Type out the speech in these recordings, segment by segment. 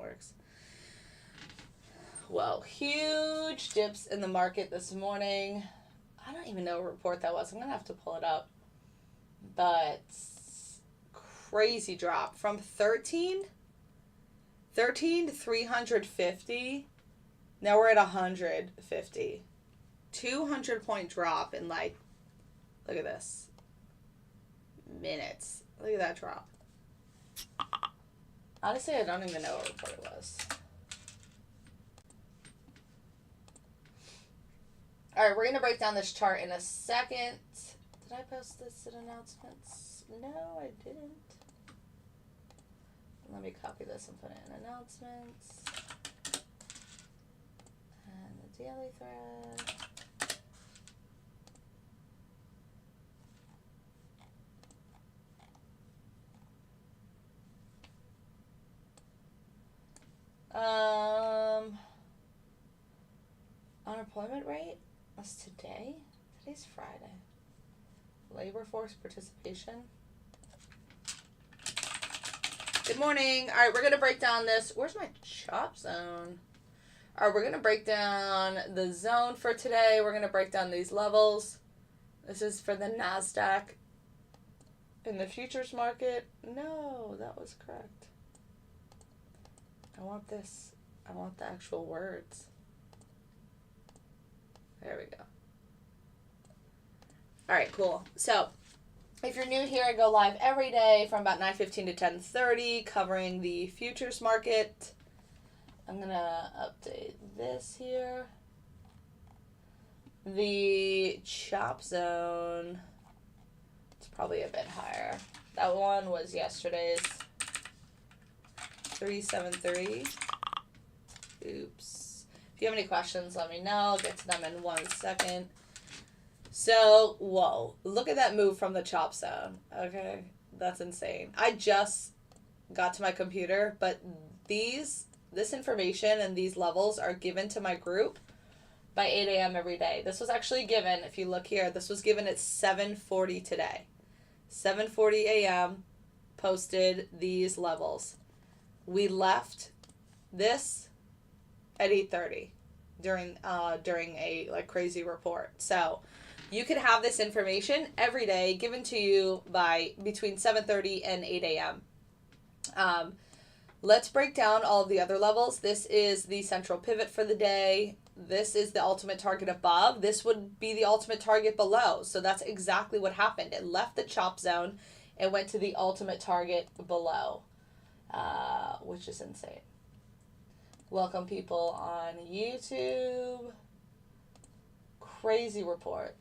works. Whoa, huge dips in the market this morning. I don't even know what report that was. I'm going to have to pull it up. But crazy drop from 13 to 350. Now we're at 150. 200-point drop in like, look at this, minutes. Look at that drop. Honestly, I don't even know what report it was. All right, we're going to break down this chart in a second. Did I post this in announcements? No, I didn't. Let me copy this and put it in announcements. And the daily thread. Unemployment rate was today. Today's Friday. Labor force participation. Good morning. All right, we're going to break down this. Where's my chop zone? All right, we're going to break down the zone for today. We're going to break down these levels. This is for the NASDAQ. In the futures market. No, that was correct. I want this. I want the actual words. There we go. All right, cool. So, if you're new here, I go live every day from about 9:15 to 10:30, covering the futures market. I'm going to update this here. The chop zone, it's probably a bit higher. That one was yesterday's 373. Oops. If you have any questions, let me know. I'll get to them in 1 second. So, whoa, look at that move from the chop zone. Okay, that's insane. I just got to my computer, but this information and these levels are given to my group by 8 a.m. every day. This was actually given, if you look here, this was given at 7:40 today. 7:40 a.m. posted these levels. We left this at 8:30 during a like crazy report. So you could have this information every day given to you by between 7:30 and 8 a.m. Let's break down all of the other levels. This is the central pivot for the day. This is the ultimate target above. This would be the ultimate target below. So that's exactly what happened. It left the chop zone and went to the ultimate target below, which is insane. Welcome people on YouTube. Crazy report.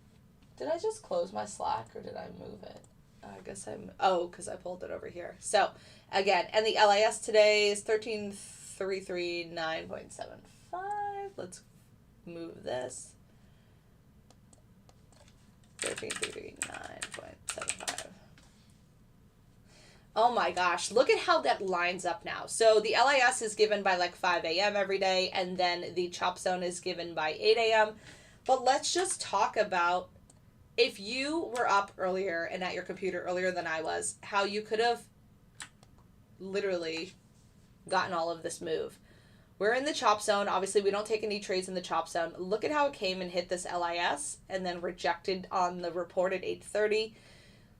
Did I just close my Slack or did I move it? I guess because I pulled it over here. So, again, and the LIS today is 13,339.75. Let's move this. 13,339.75. Oh my gosh, look at how that lines up now. So the LIS is given by like 5 a.m. every day, and then the chop zone is given by 8 a.m. But let's just talk about, if you were up earlier and at your computer earlier than I was, how you could have literally gotten all of this move. We're in the chop zone. Obviously, we don't take any trades in the chop zone. Look at how it came and hit this LIS and then rejected on the report at 8:30.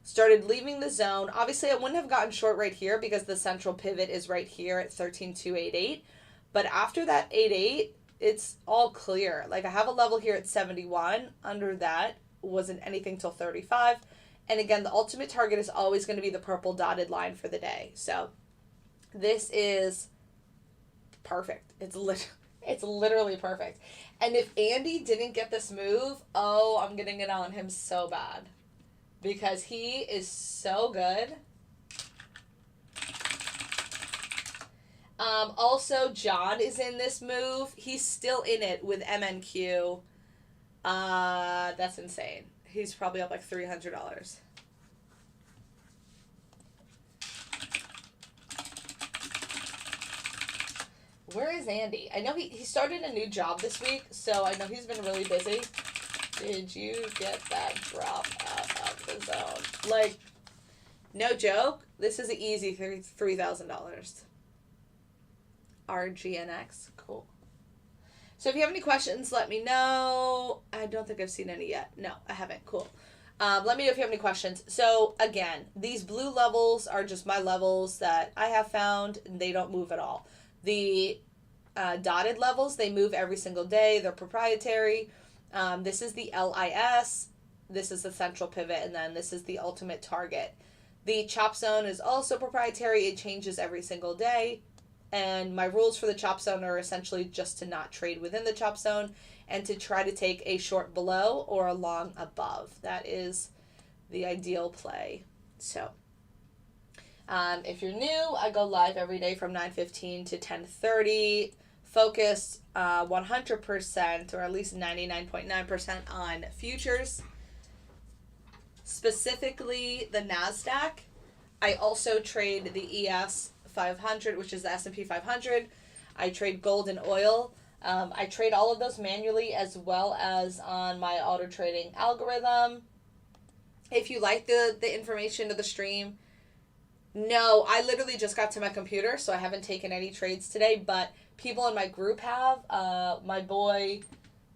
Started leaving the zone. Obviously, I wouldn't have gotten short right here because the central pivot is right here at 13,288. But after that 8.8, it's all clear. Like, I have a level here at 71. Under that wasn't anything till 35. And again, the ultimate target is always going to be the purple dotted line for the day. So this is perfect. It's literally perfect. And if Andy didn't get this move, oh, I'm getting it on him so bad. Because he is so good. Also, John is in this move. He's still in it with MNQ. That's insane. He's probably up like $300. Where is Andy? I know he started a new job this week, so I know he's been really busy. Did you get that drop out of the zone? Like, no joke, this is an easy $3,000. RGNX. Cool. So if you have any questions, let me know. I don't think I've seen any yet. No, I haven't. Cool. Let me know if you have any questions. So again, these blue levels are just my levels that I have found, and they don't move at all. The dotted levels, they move every single day. They're proprietary. This is the LIS. This is the central pivot, and then this is the ultimate target. The chop zone is also proprietary. It changes every single day. And my rules for the chop zone are essentially just to not trade within the chop zone and to try to take a short below or a long above. That is the ideal play. So if you're new, I go live every day from 9:15 to 10:30, focused 100% or at least 99.9% on futures, specifically the NASDAQ. I also trade the ES 500, which is the S&P 500. I trade gold and oil. I trade all of those manually as well as on my auto trading algorithm. If you like the information of the stream, no, I literally just got to my computer, so I haven't taken any trades today, but people in my group have. My boy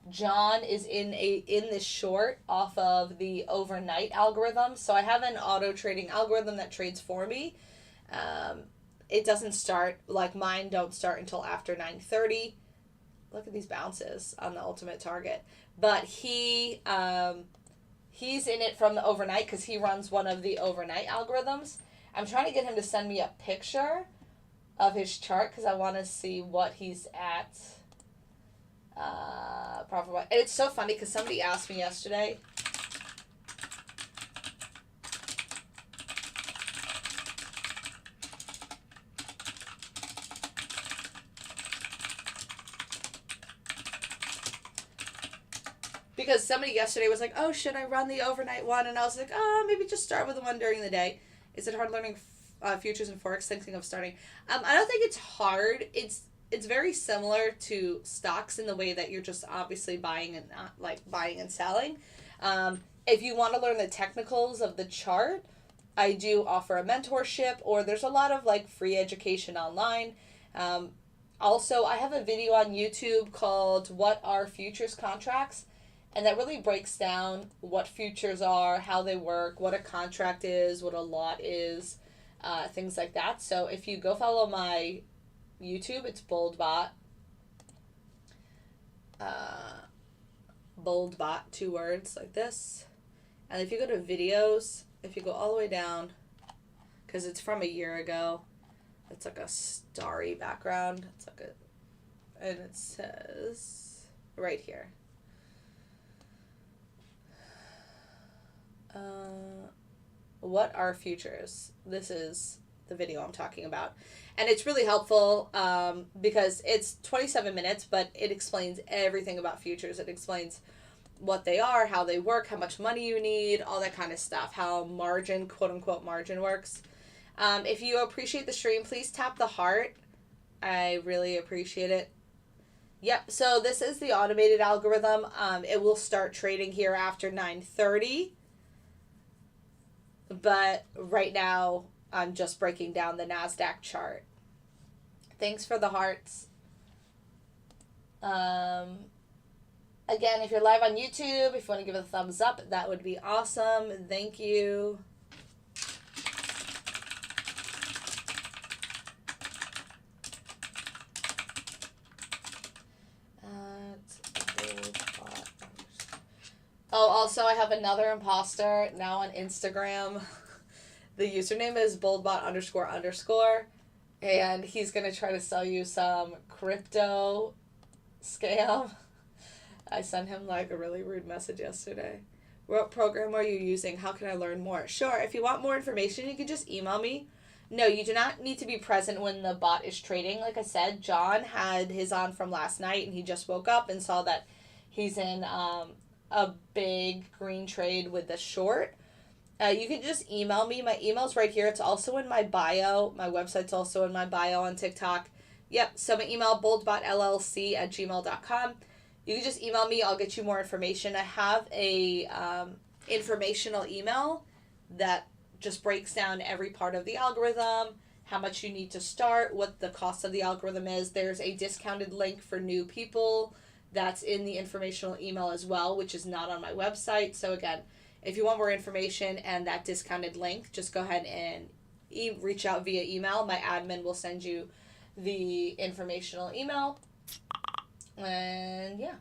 John is in this short off of the overnight algorithm, so I have an auto trading algorithm that trades for me. It doesn't start, like mine don't start until after 9:30. Look at these bounces on the ultimate target. But he's in it from the overnight because he runs one of the overnight algorithms. I'm trying to get him to send me a picture of his chart because I want to see what he's at. And it's so funny because somebody asked me yesterday. Because somebody yesterday was like, oh, should I run the overnight one? And I was like, oh, maybe just start with the one during the day. Is it hard learning futures and forex? Thinking of starting. I don't think it's hard. It's very similar to stocks in the way that you're just obviously buying and selling. If you want to learn the technicals of the chart, I do offer a mentorship, or there's a lot of free education online. Also, I have a video on YouTube called What Are Futures Contracts? And that really breaks down what futures are, how they work, what a contract is, what a lot is, things like that. So if you go follow my YouTube, it's BoldBot. BoldBot, 2 words like this. And if you go to videos, if you go all the way down, because it's from a year ago, it's like a starry background. It's like and it says right here. What are futures? This is the video I'm talking about. And it's really helpful because it's 27 minutes, but it explains everything about futures. It explains what they are, how they work, how much money you need, all that kind of stuff, how margin, quote unquote, margin works. If you appreciate the stream, please tap the heart. I really appreciate it. Yep, so this is the automated algorithm. It will start trading here after 9:30. But right now, I'm just breaking down the NASDAQ chart. Thanks for the hearts. Again, if you're live on YouTube, if you want to give it a thumbs up, that would be awesome. Thank you. Oh, also, I have another imposter now on Instagram. The username is boldbot__. And he's going to try to sell you some crypto scam. I sent him a really rude message yesterday. What program are you using? How can I learn more? Sure, if you want more information, you can just email me. No, you do not need to be present when the bot is trading. Like I said, John had his on from last night, and he just woke up and saw that he's in a big green trade with the short. You can just email me. My email's right here. It's also in my bio. My website's also in my bio on TikTok. Yep, so my email, boldbotllc@gmail.com. You can just email me. I'll get you more information. I have a informational email that just breaks down every part of the algorithm, how much you need to start, what the cost of the algorithm is. There's a discounted link for new people that's in the informational email as well, which is not on my website. So again, if you want more information and that discounted link, just go ahead and reach out via email. My admin will send you the informational email. And yeah.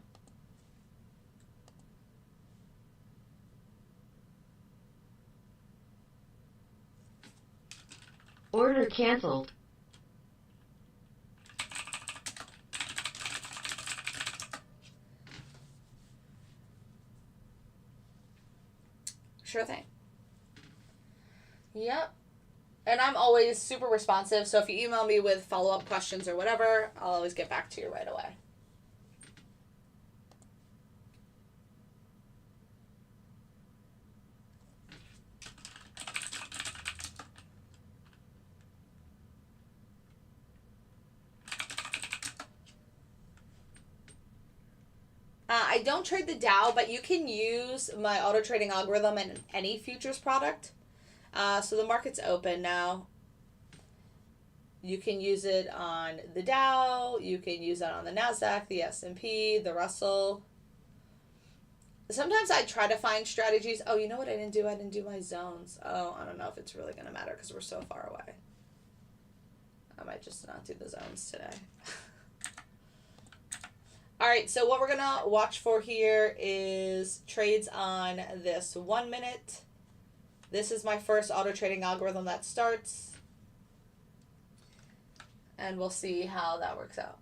Order canceled. Sure thing. Yep. And I'm always super responsive, so if you email me with follow-up questions or whatever, I'll always get back to you right away. I don't trade the Dow, but you can use my auto trading algorithm in any futures product. So the market's open now. You can use it on the Dow. You can use it on the NASDAQ, the S&P, the Russell. Sometimes I try to find strategies. Oh, you know what I didn't do? I didn't do my zones. Oh, I don't know if it's really going to matter because we're so far away. I might just not do the zones today. All right, so what we're going to watch for here is trades on this 1 minute. This is my first auto trading algorithm that starts. And we'll see how that works out.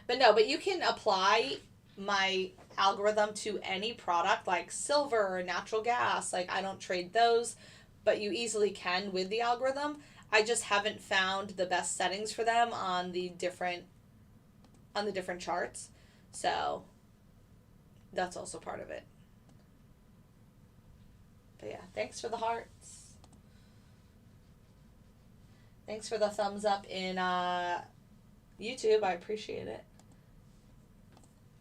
But you can apply my algorithm to any product like silver or natural gas. Like I don't trade those, but you easily can with the algorithm. I just haven't found the best settings for them on the different charts. So that's also part of it. But yeah, thanks for the hearts. Thanks for the thumbs up in YouTube. I appreciate it.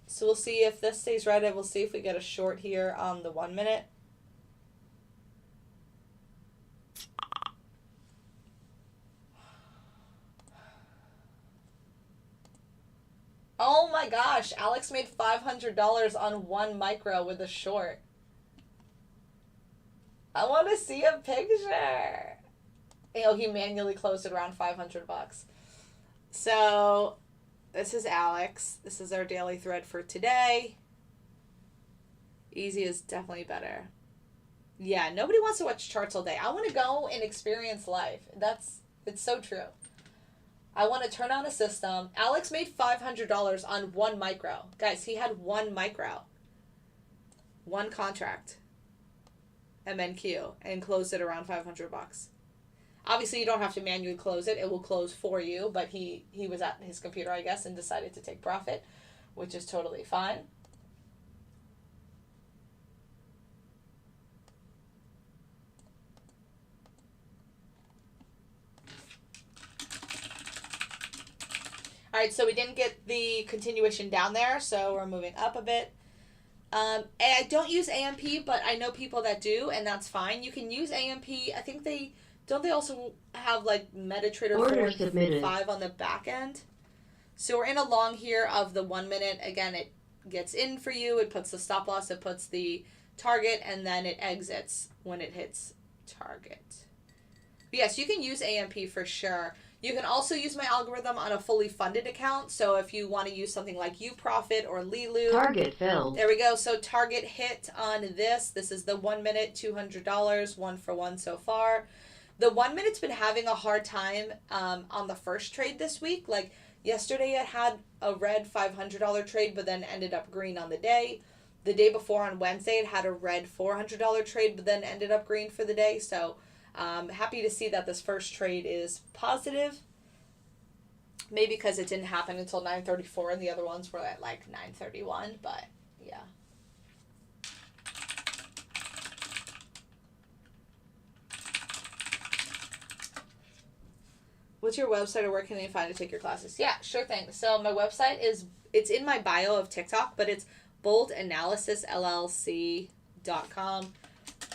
So we'll see if this stays red. We'll see if we get a short here on the 1 minute. Oh my gosh, Alex made $500 on 1 micro with a short. I want to see a picture. You know, he manually closed it around $500. So this is Alex. This is our daily thread for today. Easy is definitely better. Yeah, nobody wants to watch charts all day. I want to go and experience life. It's so true. I want to turn on a system. Alex made $500 on 1 micro. Guys, he had 1 micro. 1 contract. MNQ. And closed it around $500. Obviously, you don't have to manually close it. It will close for you. But he was at his computer, I guess, and decided to take profit, which is totally fine. All right, so we didn't get the continuation down there, so we're moving up a bit. And I don't use AMP, but I know people that do, and that's fine. You can use AMP. I think they also have like MetaTrader 4 and 5 on the back end. So we're in a long here of the 1 minute. Again, it gets in for you. It puts the stop loss. It puts the target, and then it exits when it hits target. But yes, you can use AMP for sure. You can also use my algorithm on a fully funded account. So if you want to use something like UProfit or Lilu. Target filled. There we go. So target hit on this. This is the 1 minute, $200, 1 for 1 so far. The 1 minute's been having a hard time on the first trade this week. Like yesterday it had a red $500 trade, but then ended up green on the day. The day before on Wednesday it had a red $400 trade, but then ended up green for the day. So happy to see that this first trade is positive. Maybe because it didn't happen until 9:34 and the other ones were at like 9:31, but yeah. What's your website or where can they find to take your classes? Yeah, sure thing. So my website it's in my bio of TikTok, but it's boldanalysisllc.com.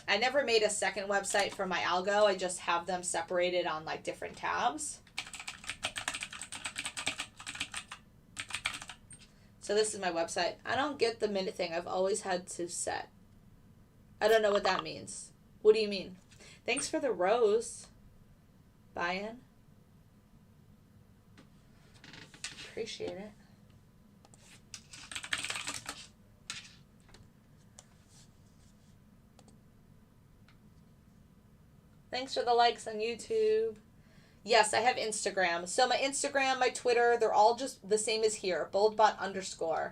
I never made a second website for my Algo. I just have them separated on like different tabs. So this is my website. I don't get the minute thing. I've always had to set. I don't know what that means. What do you mean? Thanks for the rose, Buy-in. Appreciate it. Thanks for the likes on YouTube. Yes, I have Instagram. So my Instagram, my Twitter, they're all just the same as here. boldbot_.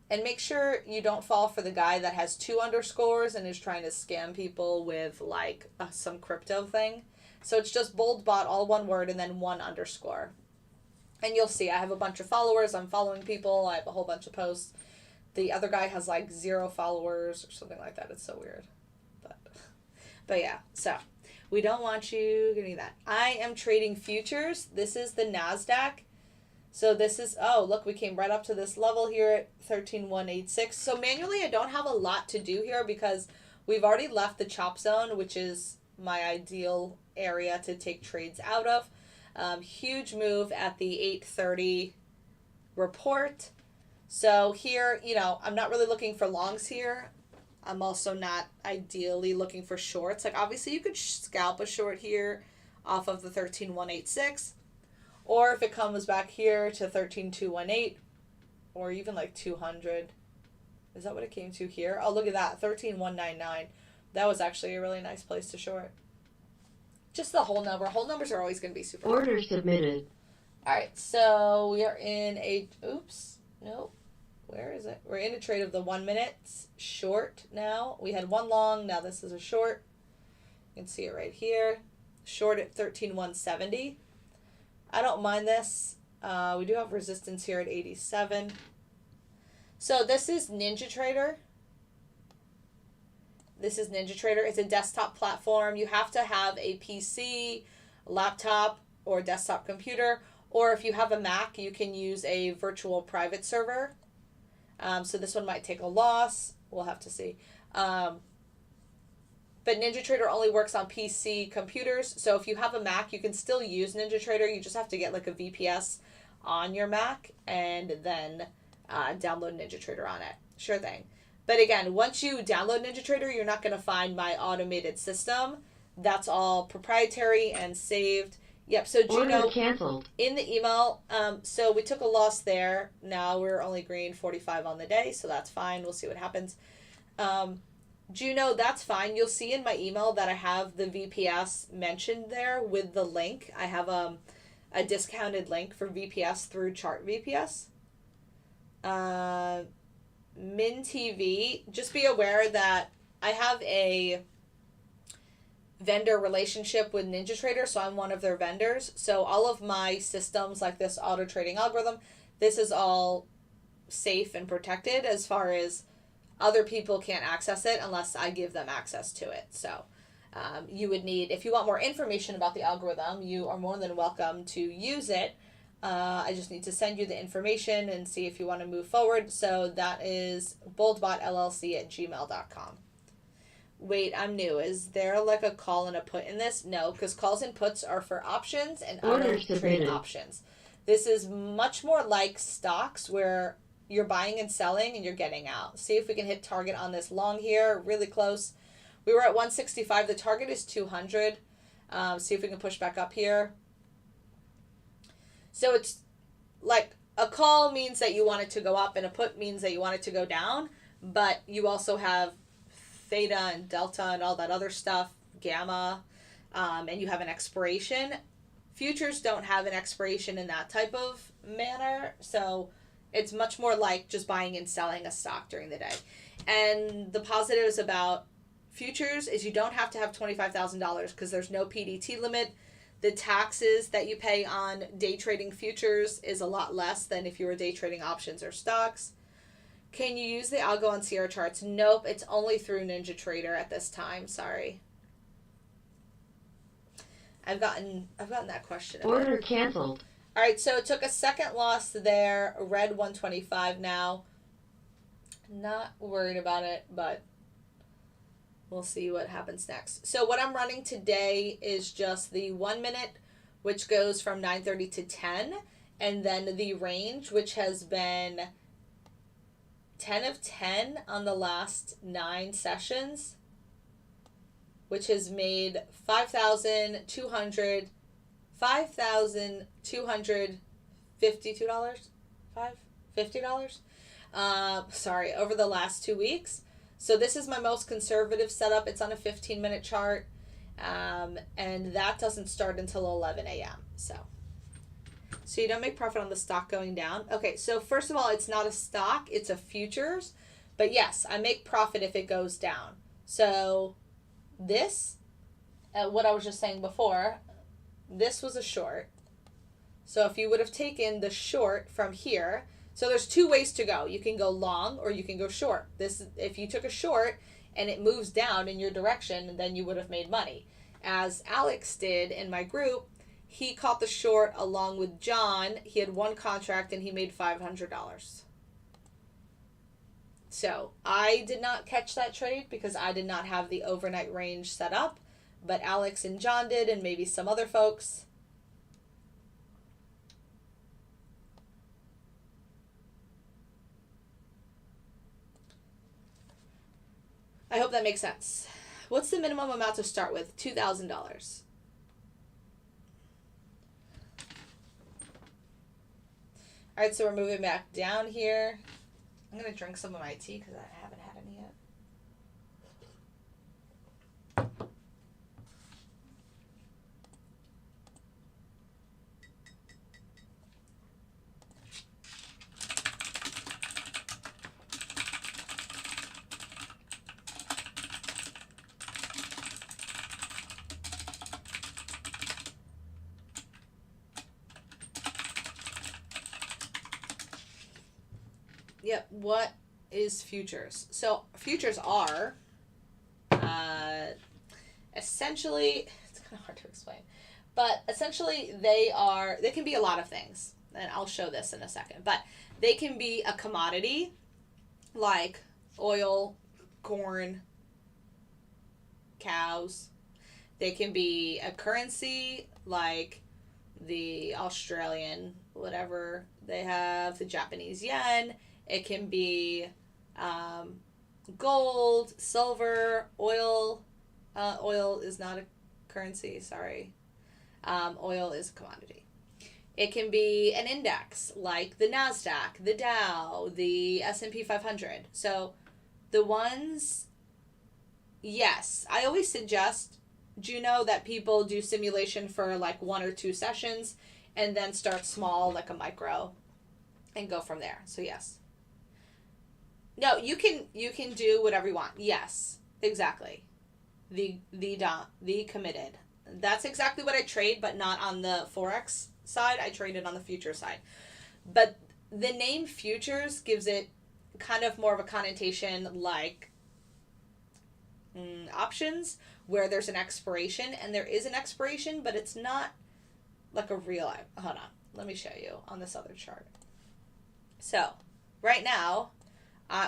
And make sure you don't fall for the guy that has 2 underscores and is trying to scam people with like some crypto thing. So it's just boldbot, all one word, and then 1 underscore. And you'll see I have a bunch of followers. I'm following people. I have a whole bunch of posts. The other guy has like 0 followers or something like that. It's so weird. But yeah, so we don't want you getting that. I am trading futures. This is the NASDAQ. So this is, oh, look, we came right up to this level here at 13,186. So manually, I don't have a lot to do here because we've already left the chop zone, which is my ideal area to take trades out of. Huge move at the 8:30 report. So here, you know, I'm not really looking for longs here. I'm also not ideally looking for shorts. Like, obviously, you could scalp a short here off of the 13,186. Or if it comes back here to 13,218, or even like 200. Is that what it came to here? Oh, look at that, 13,199. That was actually a really nice place to short. Just the whole number. Whole numbers are always going to be super. Order submitted. All right, so we are in a, oops, nope. Where is it? We're in a trade of the 1 minute short now. We had 1 long. Now this is a short. You can see it right here. Short at 13,170. I don't mind this. We do have resistance here at 87. So this is NinjaTrader. This is NinjaTrader. It's a desktop platform. You have to have a PC, laptop, or desktop computer. Or if you have a Mac, you can use a virtual private server. So this one might take a loss. We'll have to see. But NinjaTrader only works on PC computers. So if you have a Mac, you can still use NinjaTrader. You just have to get like a VPS on your Mac and then download NinjaTrader on it. Sure thing. But again, once you download NinjaTrader, you're not going to find my automated system. That's all proprietary and saved. Yep, so Juno, Order canceled. In the email, so we took a loss there. Now we're only green 45 on the day, so that's fine. We'll see what happens. Juno, that's fine. You'll see in my email that I have the VPS mentioned there with the link. I have a discounted link for VPS through Chart VPS. MinTV, just be aware that I have a vendor relationship with NinjaTrader, so I'm one of their vendors. So all of my systems, like this auto trading algorithm, this is all safe and protected as far as other people can't access it unless I give them access to it. So you would need, if you want more information about the algorithm, you are more than welcome to use it. I just need to send you the information and see if you want to move forward. So that is boldbotllc@gmail.com. Wait, I'm new. Is there like a call and a put in this? No, because calls and puts are for options and I don't trade options. This is much more like stocks where you're buying and selling and you're getting out. See if we can hit target on this long here. Really close. We were at 165. The target is 200. See if we can push back up here. So it's like a call means that you want it to go up and a put means that you want it to go down. But you also have theta and delta and all that other stuff, gamma, and you have an expiration. Futures don't have an expiration in that type of manner. So it's much more like just buying and selling a stock during the day. And the positives about futures is you don't have to have $25,000 because there's no PDT limit. The taxes that you pay on day trading futures is a lot less than if you were day trading options or stocks. Can you use the algo on Sierra charts? Nope, it's only through NinjaTrader at this time. Sorry. I've gotten that question. Order canceled. All right, so it took a second loss there. Red 125 now. Not worried about it, but we'll see what happens next. So what I'm running today is just the 1 minute, which goes from 9:30 to 10, and then the range, which has been 10 of 10 on the last 9 sessions, which has made $5,252 $50 over the last 2 weeks. So this is my most conservative setup. It's on a 15-minute chart, and that doesn't start until 11 a.m. So you don't make profit on the stock going down. Okay, so first of all, it's not a stock, it's a futures. But yes, I make profit if it goes down. So this, what I was just saying before, this was a short. So if you would have taken the short from here, so there's 2 ways to go. You can go long or you can go short. If you took a short and it moves down in your direction, then you would have made money. As Alex did in my group, he caught the short along with John. He had 1 contract and he made $500. So I did not catch that trade because I did not have the overnight range set up, but Alex and John did, and maybe some other folks. I hope that makes sense. What's the minimum amount to start with? $2,000. All right, so we're moving back down here. I'm going to drink some of my tea because I haven't had any yet. Yep, what is futures? So futures are essentially, it's kind of hard to explain, but essentially they can be a lot of things, and I'll show this in a second, but they can be a commodity like oil, corn, cows. They can be a currency like the Australian, whatever they have, the Japanese yen. It can be gold, silver, oil. Oil is not a currency, sorry. Oil is a commodity. It can be an index like the NASDAQ, the Dow, the S&P 500. So the ones, yes, I always suggest, Juno, that people do simulation for like 1 or 2 sessions and then start small like a micro and go from there. So yes. No, you can do whatever you want. Yes, exactly. The committed. That's exactly what I trade, but not on the forex side. I trade it on the future side. But the name futures gives it kind of more of a connotation like options, where there's an expiration, and there is an expiration, but it's not like a real. Hold on, let me show you on this other chart. So right now,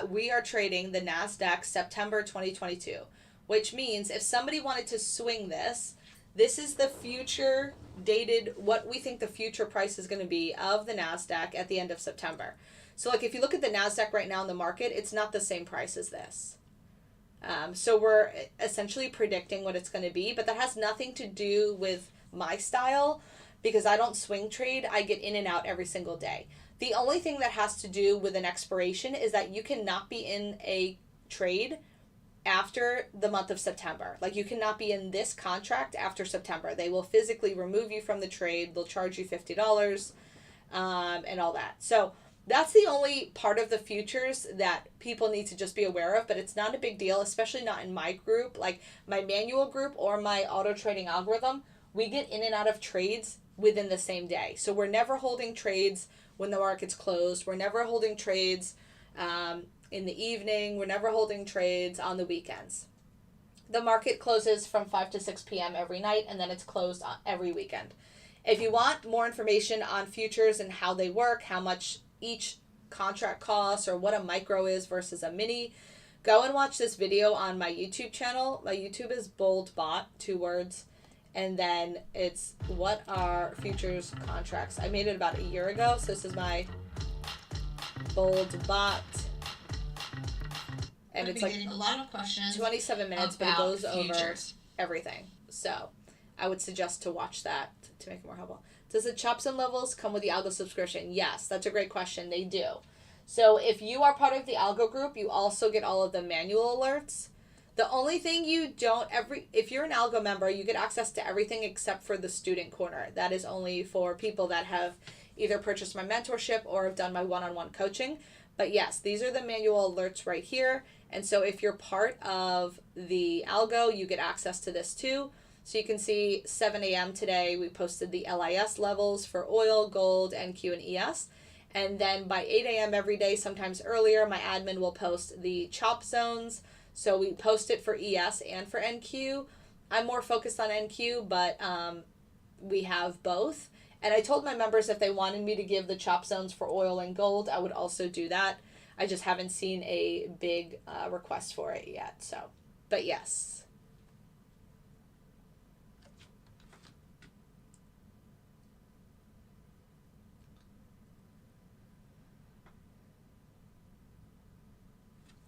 we are trading the NASDAQ September 2022, which means if somebody wanted to swing this is the future dated, what we think the future price is going to be of the NASDAQ at the end of September. So like if you look at the NASDAQ right now in the market, it's not the same price as this. So we're essentially predicting what it's going to be, but that has nothing to do with my style because I don't swing trade. I get in and out every single day. The only thing that has to do with an expiration is that you cannot be in a trade after the month of September. Like you cannot be in this contract after September. They will physically remove you from the trade. They'll charge you $50 and all that. So that's the only part of the futures that people need to just be aware of, but it's not a big deal, especially not in my group, like my manual group or my auto trading algorithm. We get in and out of trades within the same day. So we're never holding trades when the market's closed. We're never holding trades in the evening. We're never holding trades on the weekends. The market closes from 5 to 6 p.m. every night, and then it's closed every weekend. If you want more information on futures and how they work, how much each contract costs, or what a micro is versus a mini, go and watch this video on my YouTube channel. My YouTube is BoldBot, 2 words. And then it's what are futures contracts. I made it about a year ago. So this is my BoldBot. And it's like a lot of questions 27 minutes, but it goes over everything. So I would suggest to watch that to make it more helpful. Does the chops and levels come with the Algo subscription? Yes, that's a great question. They do. So if you are part of the Algo group, you also get all of the manual alerts. The only thing you don't, if you're an Algo member, you get access to everything except for the student corner. That is only for people that have either purchased my mentorship or have done my one-on-one coaching. But yes, these are the manual alerts right here. And so if you're part of the Algo, you get access to this too. So you can see 7 a.m. today, we posted the LIS levels for oil, gold, NQ, and ES. And then by 8 a.m. every day, sometimes earlier, my admin will post the chop zones. So we post it for ES and for NQ. I'm more focused on NQ, but we have both. And I told my members if they wanted me to give the chop zones for oil and gold, I would also do that. I just haven't seen a big request for it yet. So, but yes.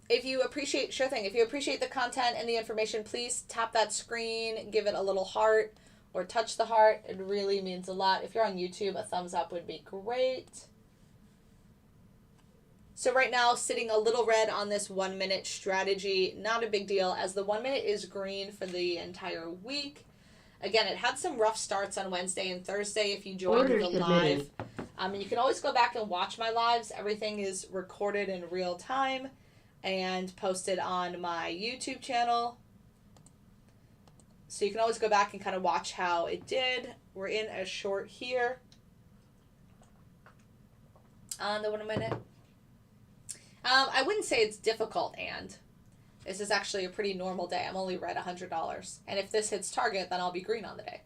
If you appreciate, sure thing, if you appreciate the content and the information, please tap that screen, give it a little heart, or touch the heart. It really means a lot. If you're on YouTube, a thumbs up would be great. So right now, sitting a little red on this 1 minute strategy, not a big deal, as the 1 minute is green for the entire week. Again, it had some rough starts on Wednesday and Thursday if you joined the live. And you can always go back and watch my lives. Everything is recorded in real time and posted on my YouTube channel. So you can always go back and kind of watch how it did. We're in a short here on the 1 minute. I wouldn't say it's difficult, and this is actually a pretty normal day. I'm only red $100. And if this hits target, then I'll be green on the day.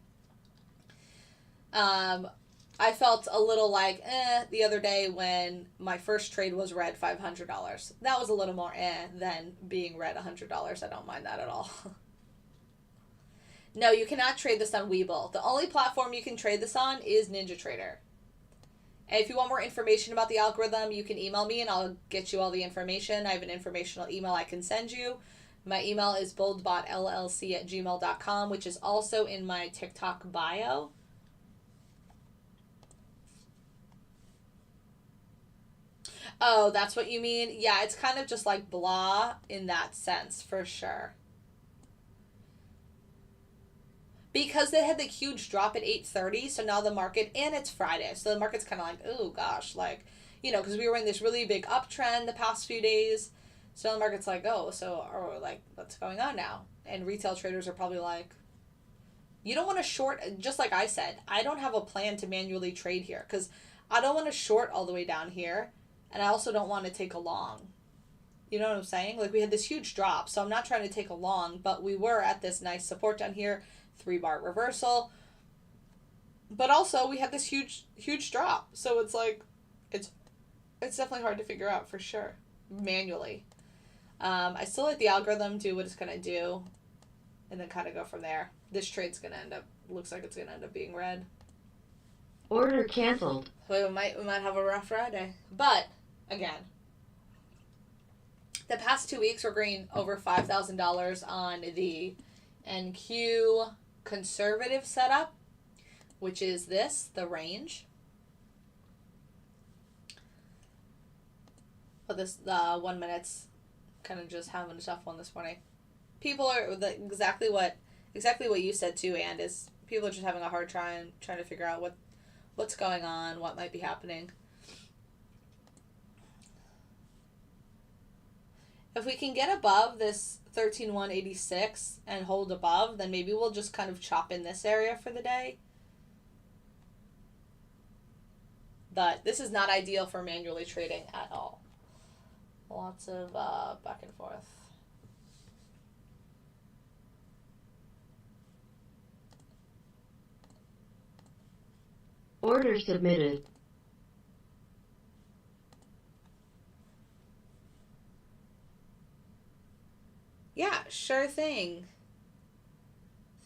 I felt a little like, the other day when my first trade was red $500. That was a little more than being red $100. I don't mind that at all. No, you cannot trade this on Webull. The only platform you can trade this on is NinjaTrader. And if you want more information about the algorithm, you can email me and I'll get you all the information. I have an informational email I can send you. My email is boldbotllc@gmail.com, which is also in my TikTok bio. Oh, that's what you mean? Yeah, it's kind of just like blah in that sense, for sure. Because they had the huge drop at 8:30, so now the market, and it's Friday, so the market's kind of like, oh gosh, like, you know, because we were in this really big uptrend the past few days, so the market's like, oh, so, or like, what's going on now? And retail traders are probably like, you don't want to short, just like I said, I don't have a plan to manually trade here, because I don't want to short all the way down here, and I also don't want to take a long. You know what I'm saying? Like, we had this huge drop, so I'm not trying to take a long, but we were at this nice support down here, 3-bar reversal, but also we had this huge drop, so it's like it's definitely hard to figure out for sure manually. I still let the algorithm do what it's gonna do and then kind of go from there. This trade's gonna looks like it's gonna end up being red. Order canceled. So we might have a rough Friday, but again, the past 2 weeks we're green over $5,000 on the NQ conservative setup, which is the range. But the 1 minute's kind of just having a tough one this morning. People are exactly what you said too, and is people are just having a hard time trying to figure out what's going on, what might be happening. If we can get above this 13,186 and hold above, then maybe we'll just kind of chop in this area for the day. But this is not ideal for manually trading at all. Lots of back and forth. Order submitted. Yeah, sure thing.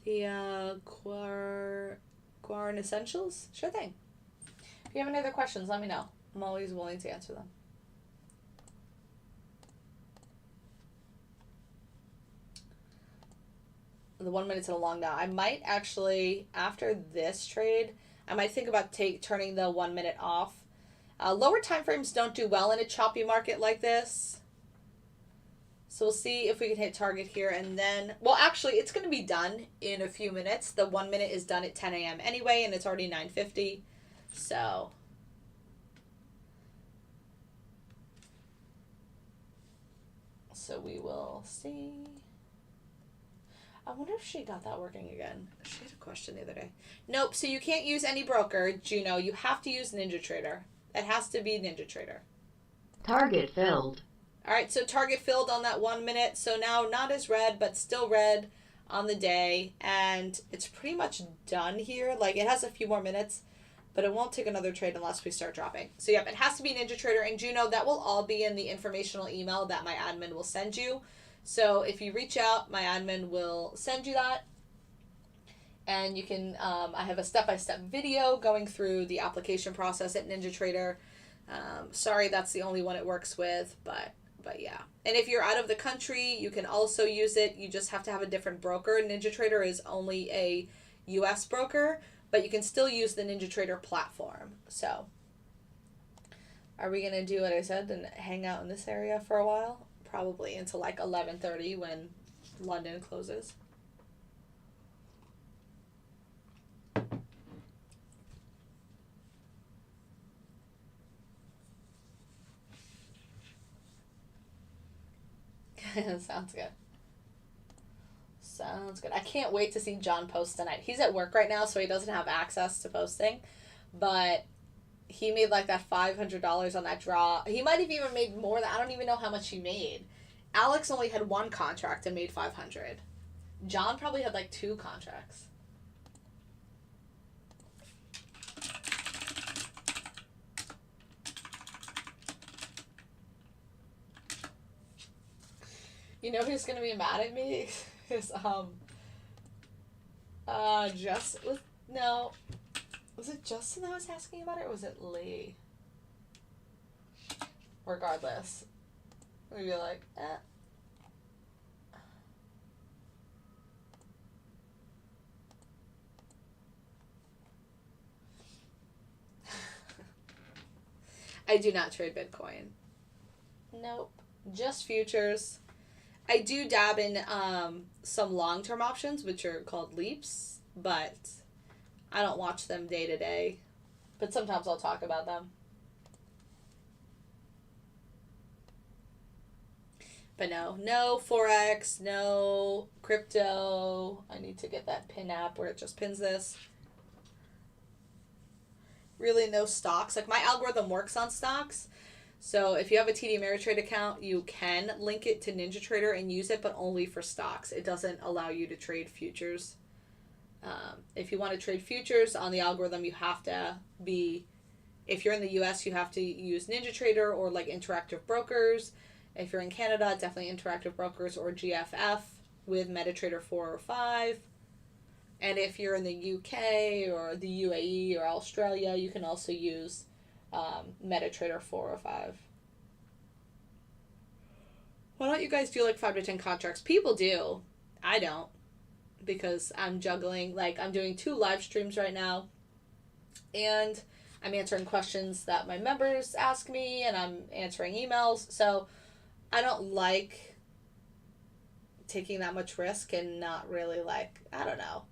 The Guaran Essentials? Sure thing. If you have any other questions, let me know. I'm always willing to answer them. The 1 minute's in a long now. I might actually, after this trade, I might think about turning the 1 minute off. Lower time frames don't do well in a choppy market like this. So we'll see if we can hit target here and then... Well, actually, it's going to be done in a few minutes. The 1 minute is done at 10 a.m. anyway, and it's already 9:50. So... So we will see. I wonder if she got that working again. She had a question the other day. Nope, so you can't use any broker, Juno. You have to use NinjaTrader. It has to be NinjaTrader. Target filled. All right, so target filled on that 1 minute. So now not as red, but still red on the day. And it's pretty much done here. Like, it has a few more minutes, but it won't take another trade unless we start dropping. So, yep, it has to be NinjaTrader. And Juno, that will all be in the informational email that my admin will send you. So if you reach out, my admin will send you that. And you can, I have a step-by-step video going through the application process at NinjaTrader. Sorry, that's the only one it works with, but yeah. And if you're out of the country, you can also use it. You just have to have a different broker. NinjaTrader is only a U.S. broker, but you can still use the NinjaTrader platform. So are we going to do what I said and hang out in this area for a while? Probably until like 11:30 when London closes. Sounds good. Sounds good. I can't wait to see John post tonight. He's at work right now, so he doesn't have access to posting. But he made like that $500 on that draw. He might have even made more than, I don't even know how much he made. Alex only had one contract and made 500. John probably had like 2 contracts. You know who's gonna be mad at me? Is was it Justin that was asking about it, or was it Lee? Regardless, we'd be like, I do not trade Bitcoin. Nope, just futures. I do dab in some long-term options, which are called leaps, but I don't watch them day to day. But sometimes I'll talk about them. But no forex, no crypto. I need to get that pin app where it just pins this. Really no stocks. Like, my algorithm works on stocks. So if you have a TD Ameritrade account, you can link it to NinjaTrader and use it, but only for stocks. It doesn't allow you to trade futures. If you want to trade futures on the algorithm, you have to be, if you're in the US, you have to use NinjaTrader or like Interactive Brokers. If you're in Canada, definitely Interactive Brokers or GFF with MetaTrader 4 or 5. And if you're in the UK or the UAE or Australia, you can also use MetaTrader 4 or 5. Why don't you guys do like 5 to 10 contracts? People do. I don't. Because I'm juggling, like, I'm doing 2 live streams right now. And I'm answering questions that my members ask me, and I'm answering emails. So I don't like taking that much risk and not really, like, I don't know,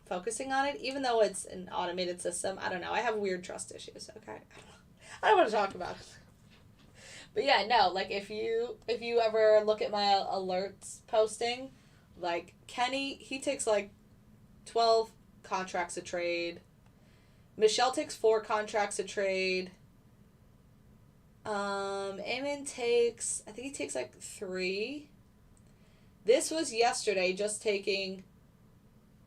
focusing on it, even though it's an automated system. I don't know. I have weird trust issues. Okay, I don't want to talk about it. But yeah, no. Like, if you ever look at my alerts posting, like Kenny, he takes like 12 contracts a trade. Michelle takes 4 contracts a trade. Eamon takes, I think he takes like 3. This was yesterday, just taking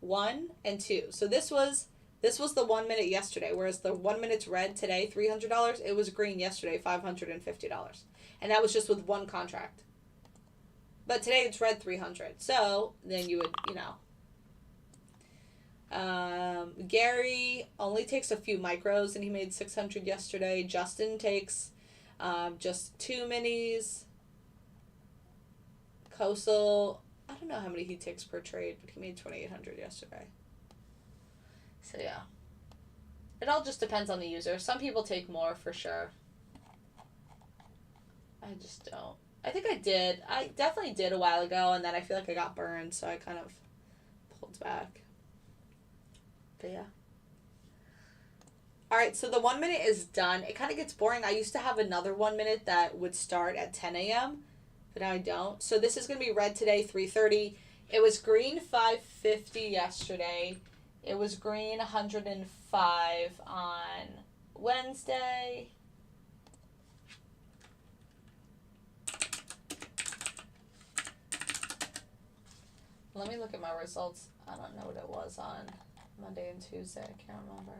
1 and 2. So this was the 1 minute yesterday, whereas the 1 minute's red today, $300. It was green yesterday, $550, and that was just with 1 contract. But today it's red 300. So then you would, Gary only takes a few micros and he made 600 yesterday. Justin takes just 2 minis. Coastal, I don't know how many he takes per trade, but he made 2,800 yesterday. So yeah. It all just depends on the user. Some people take more for sure. I just don't. I think I did. I definitely did a while ago, and then I feel like I got burned, so I kind of pulled back. But yeah. Alright, so the 1 minute is done. It kind of gets boring. I used to have another 1 minute that would start at 10 a.m., but now I don't. So this is going to be red today, 3:30. It was green 550 yesterday. It was green 105 on Wednesday. Let me look at my results. I don't know what it was on Monday and Tuesday. I can't remember.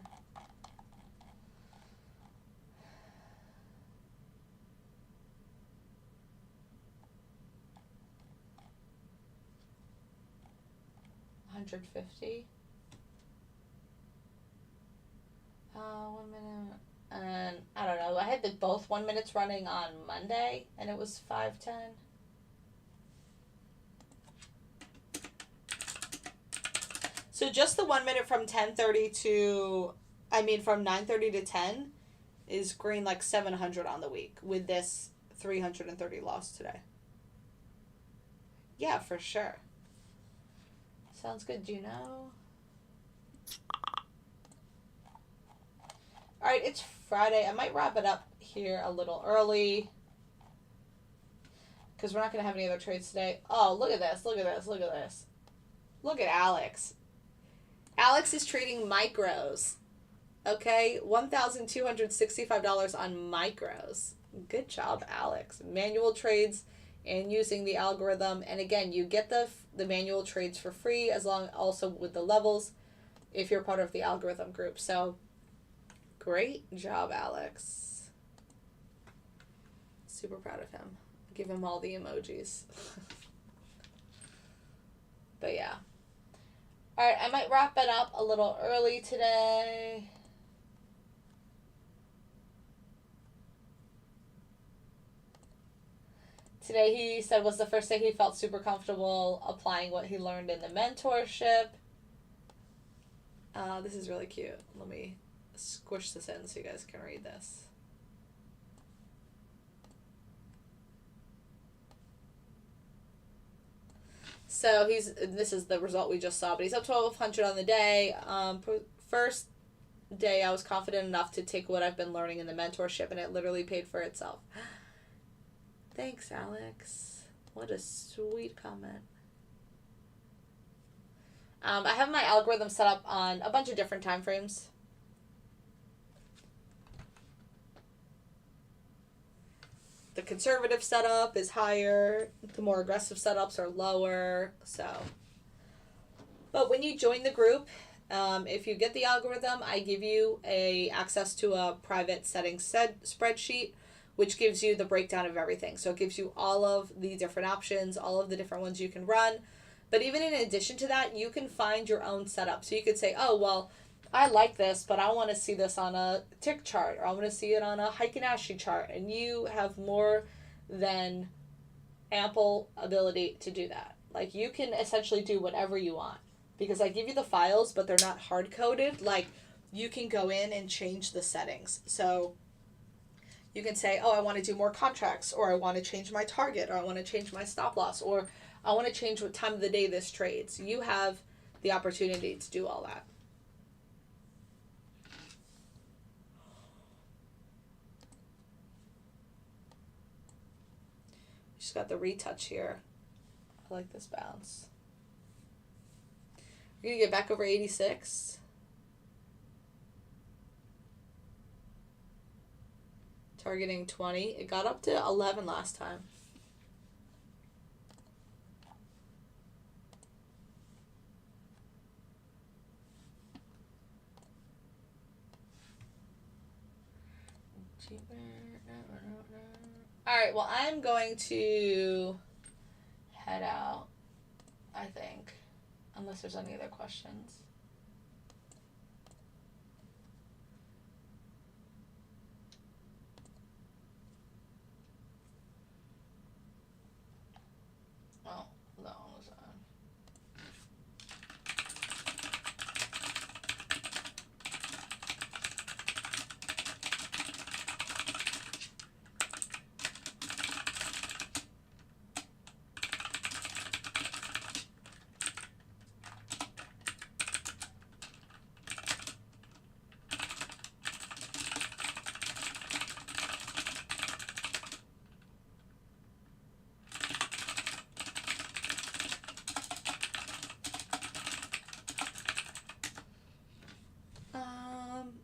$150. 1 minute. And I don't know. I had both 1 minutes running on Monday, and it was 510. So just the 1 minute from 10:30 to, from 9:30 to 10 is green like 700 on the week with this 330 loss today. Yeah, for sure. Sounds good. Do you know? All right, it's Friday. I might wrap it up here a little early because we're not going to have any other trades today. Oh, look at this. Look at this. Look at this. Look at Alex. Alex is trading micros. Okay, $1,265 on micros. Good job, Alex. Manual trades and using the algorithm. And again, you get the manual trades for free as long also with the levels if you're part of the algorithm group. So great job, Alex. Super proud of him. Give him all the emojis. But yeah. Alright, I might wrap it up a little early today. Today he said was the first day he felt super comfortable applying what he learned in the mentorship. This is really cute. Let me squish this in so you guys can read this. So this is the result we just saw, but he's up 1,200 on the day. First day I was confident enough to take what I've been learning in the mentorship, and it literally paid for itself. Thanks, Alex. What a sweet comment. I have my algorithm set up on a bunch of different time frames. The conservative setup is higher. The more aggressive setups are lower. But when you join the group, if you get the algorithm, I give you access to a private settings spreadsheet, which gives you the breakdown of everything. So it gives you all of the different options, all of the different ones you can run. But even in addition to that, you can find your own setup. So you could say, oh, well, I like this, but I want to see this on a tick chart, or I want to see it on a Heikin-Ashi chart. And you have more than ample ability to do that. Like, you can essentially do whatever you want. Because I give you the files, but they're not hard-coded. Like, you can go in and change the settings. So you can say, oh, I want to do more contracts, or I want to change my target, or I want to change my stop loss, or I want to change what time of the day this trades. You have the opportunity to do all that. Just got the retouch here. I like this bounce. We're going to get back over 86. Targeting 20. It got up to 11 last time. Alright, well, I'm going to head out, I think, unless there's any other questions. Oh, no, it's on.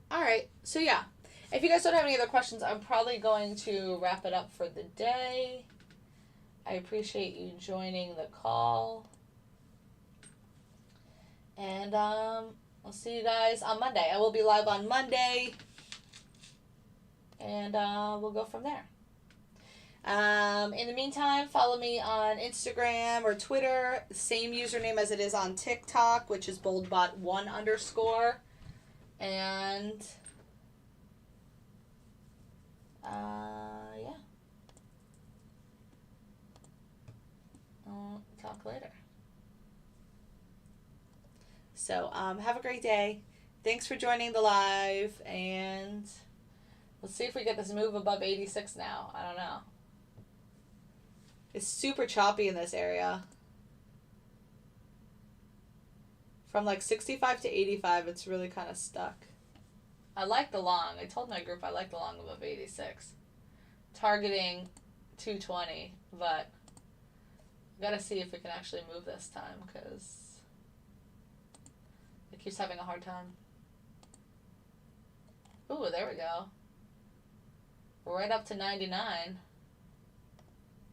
All right, so yeah, if you guys don't have any other questions, I'm probably going to wrap it up for the day. I appreciate you joining the call. And I'll see you guys on Monday. I will be live on Monday. And we'll go from there. In the meantime, follow me on Instagram or Twitter. Same username as it is on TikTok, which is boldbot1_. And yeah. I'll talk later. So have a great day. Thanks for joining the live, and let's see if we get this move above 86 now. I don't know. It's super choppy in this area. From like 65 to 85, it's really kind of stuck. I like the long. I told my group I like the long above 86. Targeting 220, but I gotta see if we can actually move this time, because it keeps having a hard time. Ooh, there we go. We're right up to 99.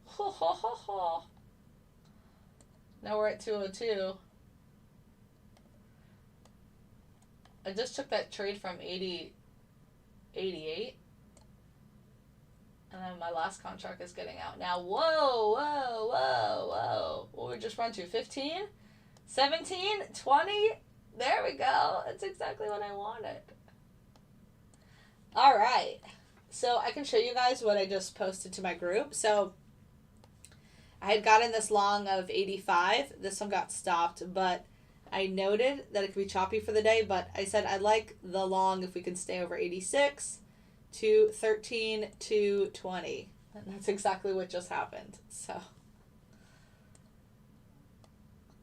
Ho ho ho ho. Now we're at 202. I just took that trade from 88. And then my last contract is getting out now. Whoa, whoa, whoa, whoa. What we just run to? 15? 17? 20? There we go. That's exactly what I wanted. All right. So I can show you guys what I just posted to my group. So I had gotten this long of 85. This one got stopped, but I noted that it could be choppy for the day, but I said I like the long if we can stay over 86 to 13 to 20. And that's exactly what just happened. So,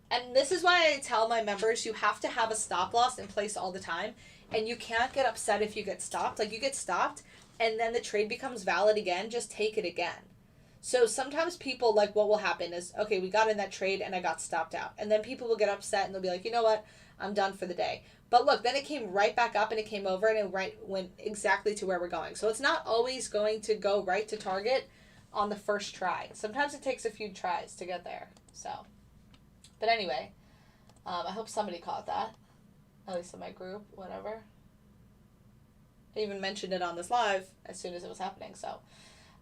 and this is why I tell my members you have to have a stop loss in place all the time, and you can't get upset if you get stopped. Like, you get stopped and then the trade becomes valid again, just take it again. So sometimes people, like, what will happen is, okay, we got in that trade and I got stopped out. And then people will get upset and they'll be like, you know what? I'm done for the day. But look, then it came right back up and it came over and it went exactly to where we're going. So it's not always going to go right to target on the first try. Sometimes it takes a few tries to get there. So, but anyway, I hope somebody caught that. At least in my group, whatever. I even mentioned it on this live as soon as it was happening, so.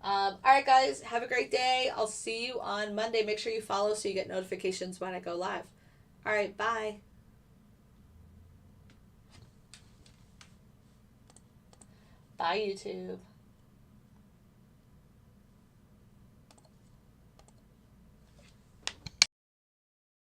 All right, guys, have a great day. I'll see you on Monday. Make sure you follow so you get notifications when I go live. All right, bye. Bye, YouTube.